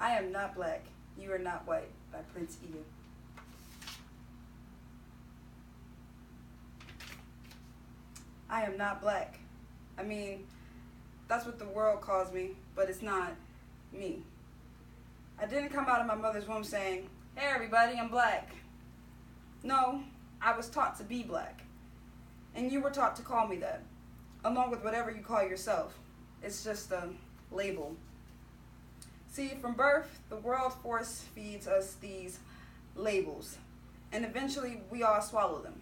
I am not black. You are not white by Prince Eden. I am not black. I mean, that's what the world calls me, but it's not me. I didn't come out of my mother's womb saying, hey everybody, I'm black. No, I was taught to be black. And you were taught to call me that, along with whatever you call yourself. It's just a label. See, from birth, the world force feeds us these labels, and eventually we all swallow them.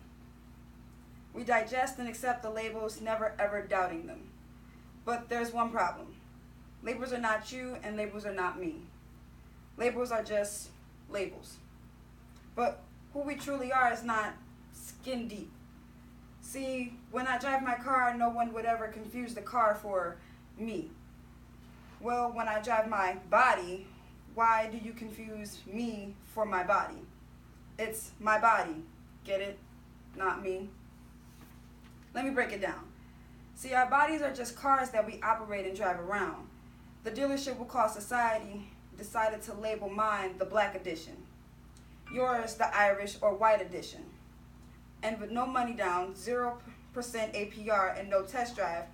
We digest and accept the labels, never ever doubting them. But there's one problem. Labels are not you, and labels are not me. Labels are just labels. But who we truly are is not skin deep. See, when I drive my car, no one would ever confuse the car for me. Well, when I drive my body, why do you confuse me for my body? It's my body, get it? Not me. Let me break it down. See, our bodies are just cars that we operate and drive around. The dealership we'll call society decided to label mine the black edition, yours the Irish or white edition. And with no money down, 0% APR, and no test drive,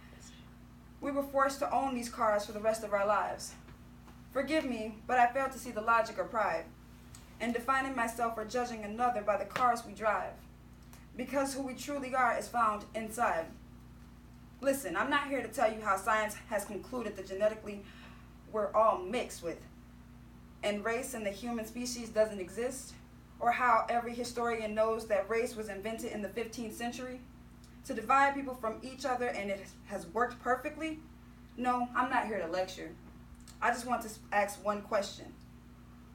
we were forced to own these cars for the rest of our lives. Forgive me, but I failed to see the logic or pride in defining myself or judging another by the cars we drive, because who we truly are is found inside. Listen, I'm not here to tell you how science has concluded that genetically we're all mixed with, and race in the human species doesn't exist, or how every historian knows that race was invented in the 15th century to divide people from each other and it has worked perfectly. No, I'm not here to lecture. I just want to ask one question.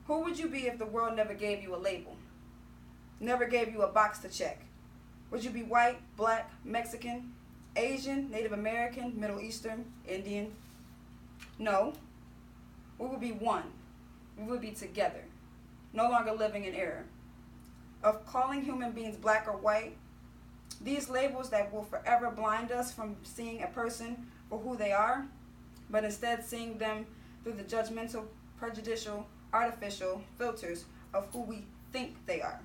Who would you be if the world never gave you a label? Never gave you a box to check? Would you be white, black, Mexican, Asian, Native American, Middle Eastern, Indian? No. We would be one. We would be together, no longer living in error. Of calling human beings black or white, these labels that will forever blind us from seeing a person for who they are, but instead seeing them through the judgmental, prejudicial, artificial filters of who we think they are.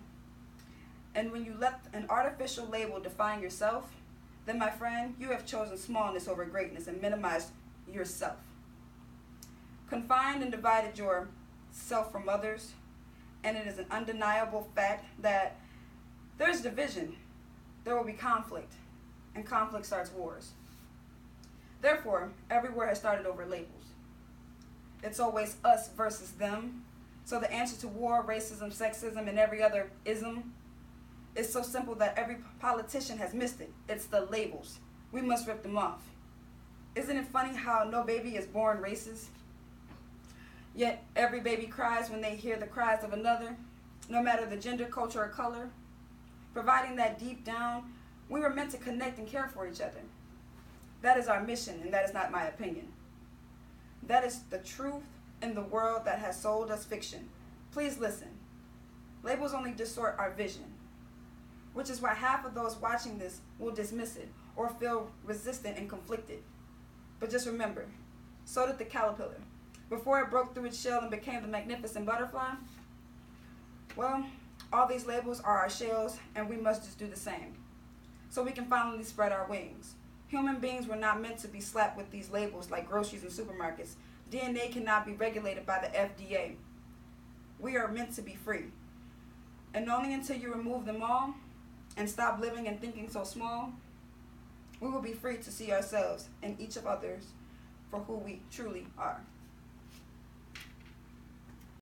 And when you let an artificial label define yourself, then my friend, you have chosen smallness over greatness and minimized yourself. Confined and divided yourself from others, and it is an undeniable fact that there's division, there will be conflict, and conflict starts wars. Therefore, every war has started over labels. It's always us versus them. So the answer to war, racism, sexism, and every other ism is so simple that every politician has missed it. It's the labels. We must rip them off. Isn't it funny how no baby is born racist? Yet every baby cries when they hear the cries of another, no matter the gender, culture, or color, providing that deep down, we were meant to connect and care for each other. That is our mission, and that is not my opinion. That is the truth in the world that has sold us fiction. Please listen. Labels only distort our vision, which is why half of those watching this will dismiss it or feel resistant and conflicted. But just remember, so did the caterpillar. Before it broke through its shell and became the magnificent butterfly, well, all these labels are our shells, and we must just do the same, so we can finally spread our wings. Human beings were not meant to be slapped with these labels like groceries and supermarkets. DNA cannot be regulated by the FDA. We are meant to be free. And only until you remove them all and stop living and thinking so small, we will be free to see ourselves and each of others for who we truly are.